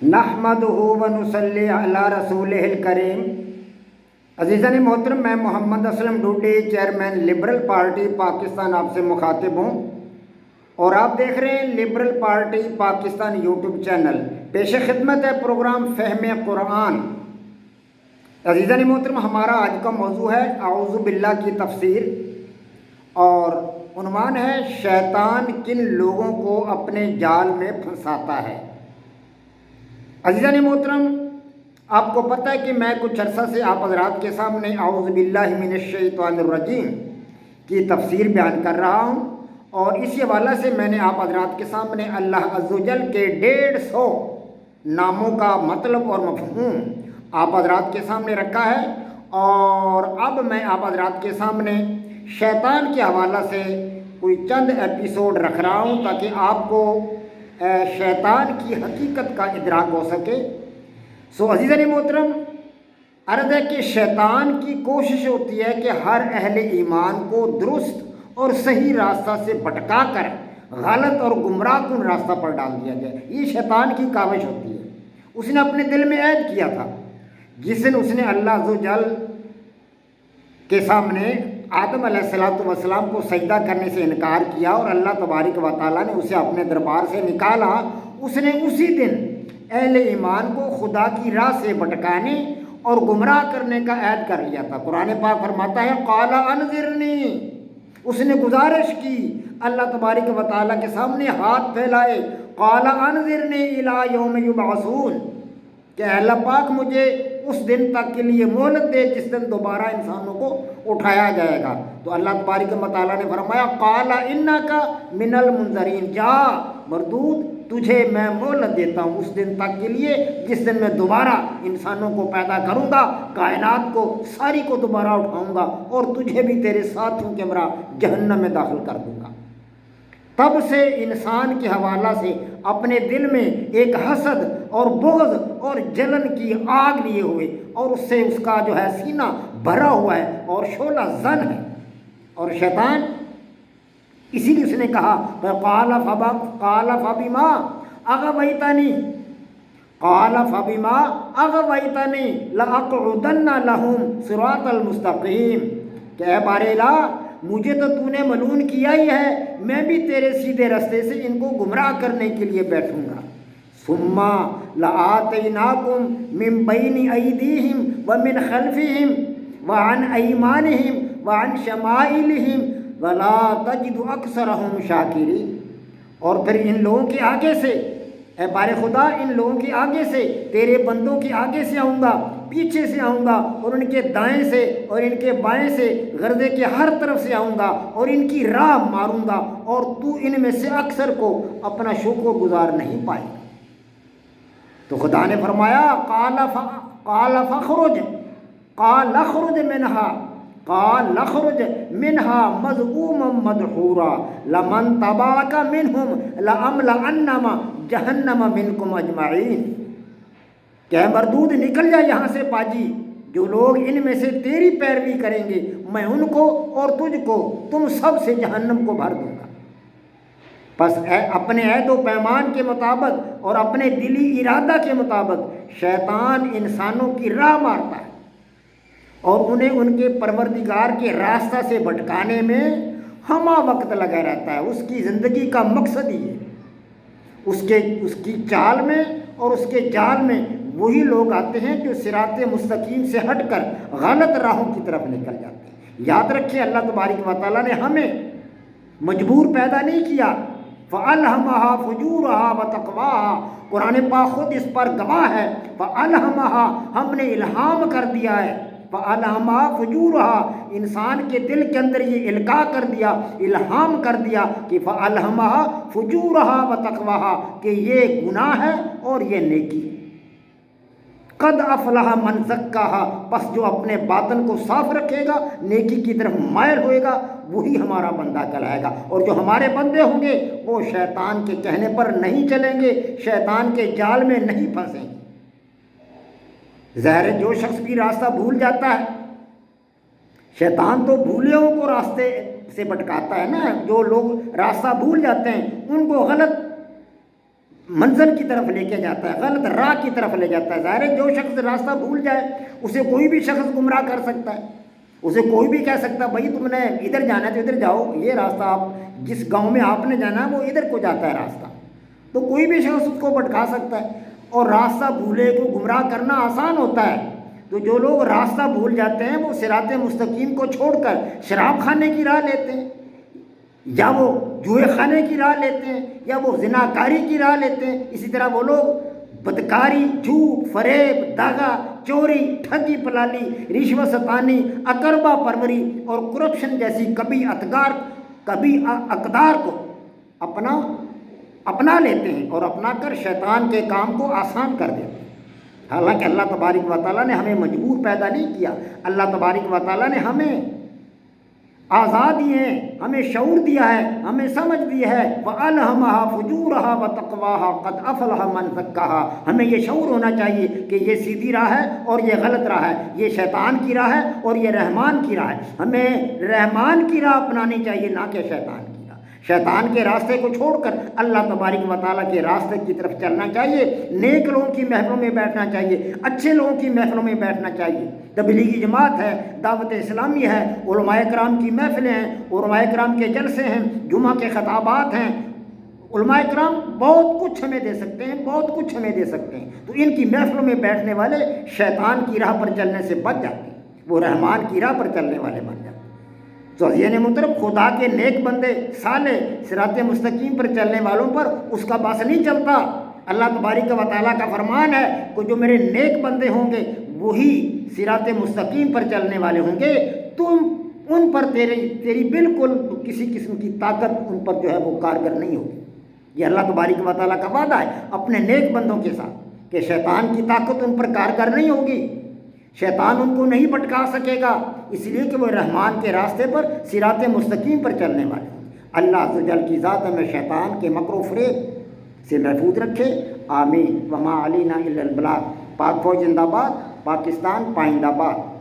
نحمدہ ونصلی علی رسولہ الکریم۔ عزیزان محترم، میں Muhammad Aslam Dodi, chairman liberal party Pakistan, آپ سے مخاطب ہوں اور آپ دیکھ رہے ہیں liberal party Pakistan YouTube channel. پیش خدمت ہے پروگرام فہم قرآن۔ عزیزان محترم، ہمارا آج کا موضوع ہے اعوذ باللہ کی تفسیر، اور عنوان ہے شیطان کن لوگوں کو اپنے جال میں پھنساتا ہے۔ عزیزان محترم، آپ کو پتہ ہے کہ میں کچھ عرصہ سے آپ حضرات کے سامنے اعوذ باللہ من الشیطان الرجیم کی تفسیر بیان کر رہا ہوں، اور اسی حوالے سے میں نے آپ حضرات کے سامنے اللہ عز و جل کے 150 ناموں کا مطلب اور مفہوم آپ حضرات کے سامنے رکھا ہے، اور اب میں آپ حضرات کے سامنے شیطان کے حوالے سے کوئی چند ایپیسوڈ رکھ رہا ہوں تاکہ آپ کو شیطان کی حقیقت کا ادراک ہو سکے۔ عزیزان محترم، عرض ہے کہ شیطان کی کوشش ہوتی ہے کہ ہر اہل ایمان کو درست اور صحیح راستہ سے بھٹکا کر غلط اور گمراہ کن راستہ پر ڈال دیا جائے۔ یہ شیطان کی کاوش ہوتی ہے۔ اس نے اپنے دل میں عہد کیا تھا جس دن اس نے اللہ عز و جل کے سامنے آدم علیہ السلام کو سجدہ کرنے سے انکار کیا، اور اللہ تبارک و تعالیٰ نے اسے اپنے دربار سے نکالا۔ اس نے اسی دن اہل ایمان کو خدا کی راہ سے بھٹکانے اور گمراہ کرنے کا عہد کر لیا تھا۔ قرآن پاک فرماتا ہے قال انذرنی، اس نے گزارش کی اللہ تبارک و تعالیٰ کے سامنے، ہاتھ پھیلائے، قال انذرنی الی یوم یبعثون، کہ اللہ پاک مجھے اس دن تک کے لیے مہلت دے جس دن دوبارہ انسانوں کو اٹھایا جائے گا۔ تو اللہ تبارک و تعالیٰ نے فرمایا قال انک من المنذرین، جا مردود، تجھے میں مہلت دیتا ہوں اس دن تک کے لیے جس دن میں دوبارہ انسانوں کو پیدا کروں گا، کائنات کو ساری کو دوبارہ اٹھاؤں گا، اور تجھے بھی تیرے ساتھیوں کے ہمراہ جہنم میں داخل کر دوں گا۔ تب سے انسان کے حوالہ سے اپنے دل میں ایک حسد اور بغض اور جلن کی آگ لیے ہوئے، اور اس سے اس کا جو ہے سینہ بھرا ہوا ہے اور شعلہ زن ہے۔ اور شیطان اسی لیے اس نے کہا قال فبما اغویتنی، قال فبما اغویتنی لاقعدن لهم صراط المستقیم، کہ اے بار الہ، مجھے تو نے ملعون کیا ہی ہے، میں بھی تیرے سیدھے راستے سے ان کو گمراہ کرنے کے لیے بیٹھوں گا۔ ثم لآتیناکم من بین ایدیہم ومن خلفہم وعن ایمانہم وعن شمائلہم ولا تجد اکثرہم شاکرین، اور پھر ان لوگوں کے آگے سے، اے بار خدا، ان لوگوں کے آگے سے، تیرے بندوں کے آگے سے آؤں گا، پیچھے سے آؤں گا، اور ان کے دائیں سے اور ان کے بائیں سے، غرضے کے ہر طرف سے آؤں گا اور ان کی راہ ماروں گا، اور تو ان میں سے اکثر کو اپنا شکر گزار نہیں پائے گا۔ تو خدا نے فرمایا قال فخرج، قال اخرج منہا مذءوما مدحورا لمن تبعک منہم لأملأن جہنم منکم اجمعین، کہ اے مردود، نکل جا یہاں سے پاجی، جو لوگ ان میں سے تیری پیروی کریں گے میں ان کو اور تجھ کو، تم سب سے جہنم کو بھر دوں گا۔ پس اپنے عہد و پیمان کے مطابق اور اپنے دلی ارادہ کے مطابق شیطان انسانوں کی راہ مارتا ہے اور انہیں ان کے پروردگار کے راستہ سے بھٹکانے میں ہمہ وقت لگا رہتا ہے۔ اس کی زندگی کا مقصد ہی ہے، اس کی چال میں اور اس کے جال میں وہی لوگ آتے ہیں جو صراط مستقیم سے ہٹ کر غلط راہوں کی طرف نکل جاتے ہیں۔ یاد رکھیں، اللہ تبارک و تعالیٰ نے ہمیں مجبور پیدا نہیں کیا، فَأَلْهَمَهَا فُجُورَهَا وَتَقْوَاهَا، قرآن پاک خود اس پر گواہ ہے، فَأَلْهَمَهَا، ہم نے الہام کر دیا ہے، فَأَلْهَمَهَا فُجُورَهَا، انسان کے دل کے اندر یہ القاء کر دیا، الہام کر دیا کہ فَأَلْهَمَهَا فُجُورَهَا وَتَقْوَاهَا، کہ یہ گناہ ہے اور یہ نیکی ہے۔ قد افلح من زکاہا، پس جو اپنے باطن کو صاف رکھے گا، نیکی کی طرف مائل ہوئے گا، وہی ہمارا بندہ کہلائے گا، اور جو ہمارے بندے ہوں گے وہ شیطان کے کہنے پر نہیں چلیں گے، شیطان کے جال میں نہیں پھنسیں گے۔ ظاہر ہے جو شخص بھی راستہ بھول جاتا ہے، شیطان تو بھولے کو راستے سے بھٹکاتا ہے نا، جو لوگ راستہ بھول جاتے ہیں ان کو غلط منزل کی طرف لے کے جاتا ہے، غلط راہ کی طرف لے جاتا ہے۔ ظاہر ہے جو شخص راستہ بھول جائے اسے کوئی بھی شخص گمراہ کر سکتا ہے، اسے کوئی بھی کہہ سکتا ہے بھائی تم نے ادھر جانا ہے تو ادھر جاؤ، یہ راستہ آپ جس گاؤں میں آپ نے جانا ہے وہ ادھر کو جاتا ہے راستہ، تو کوئی بھی شخص اس کو بھٹکا سکتا ہے۔ اور راستہ بھولے کو گمراہ کرنا آسان ہوتا ہے، تو جو لوگ راستہ بھول جاتے ہیں وہ صراط مستقیم کو چھوڑ کر شراب خانے کی راہ لیتے ہیں، یا وہ جوئے خانے کی راہ لیتے ہیں، یا وہ زناکاری کی راہ لیتے ہیں۔ اسی طرح وہ لوگ بدکاری، جھوٹ، فریب، داغا، چوری، ٹھگی پلالی، رشوت ستانی، اقربا پروری اور کرپشن جیسی کبھی اقدار کو اپنا لیتے ہیں اور اپنا کر شیطان کے کام کو آسان کر دیتے ہیں۔ حالانکہ اللہ تبارک و تعالیٰ نے ہمیں مجبور پیدا نہیں کیا، اللہ تبارک و تعالیٰ نے ہمیں آزادی ہے، ہمیں شعور دیا ہے، ہمیں سمجھ دی ہے۔ وَأَلْهَمَهَا فُجُورَهَا وَتَقْوَاهَا قَدْ أَفْلَحَ مَنْ زَكَّاهَا۔ ہمیں یہ شعور ہونا چاہیے کہ یہ سیدھی راہ ہے اور یہ غلط راہ ہے، یہ شیطان کی راہ ہے اور یہ رحمان کی راہ ہے۔ ہمیں رحمان کی راہ اپنانی چاہیے، نہ کہ شیطان کی راہ۔ شیطان کے راستے کو چھوڑ کر اللہ تبارک و تعالیٰ کے راستے کی طرف چلنا چاہیے، نیک لوگوں کی محفلوں میں بیٹھنا چاہیے، اچھے لوگوں کی محفلوں میں بیٹھنا چاہیے۔ تبلیغی جماعت ہے، دعوت اسلامی ہے، علماء کرام کی محفلیں ہیں، علماء کرام کے جلسے ہیں، جمعہ کے خطابات ہیں۔ علماء کرام بہت کچھ ہمیں دے سکتے ہیں، بہت کچھ ہمیں دے سکتے ہیں، تو ان کی محفلوں میں بیٹھنے والے شیطان کی راہ پر چلنے سے بچ جاتے ہیں، وہ رحمان کی راہ پر چلنے والے بن جاتے ہیں۔ تو عزیزان محترم، خدا کے نیک بندے صالح صراط مستقیم پر چلنے والوں پر اس کا بس نہیں چلتا۔ اللہ تبارک و تعالیٰ کا فرمان ہے کہ جو میرے نیک بندے ہوں گے وہی صراط مستقیم پر چلنے والے ہوں گے، تم ان پر تیری بالکل کسی قسم کی طاقت ان پر جو ہے وہ کارگر نہیں ہوگی۔ یہ اللہ تبارک و تعالیٰ کا وعدہ ہے اپنے نیک بندوں کے ساتھ کہ شیطان کی طاقت ان پر کارگر نہیں ہوگی، شیطان ان کو نہیں بھٹکا سکے گا، اس لیے کہ وہ رحمان کے راستے پر صراط مستقیم پر چلنے والے ہیں۔ اللہ عز و جل کی ذات ہمیں شیطان کے مکر و فریب سے محفوظ رکھے، آمین۔ وما علینا الا البلاغ۔ پاک فوج زندہ باد، پاکستان پائندہ باد۔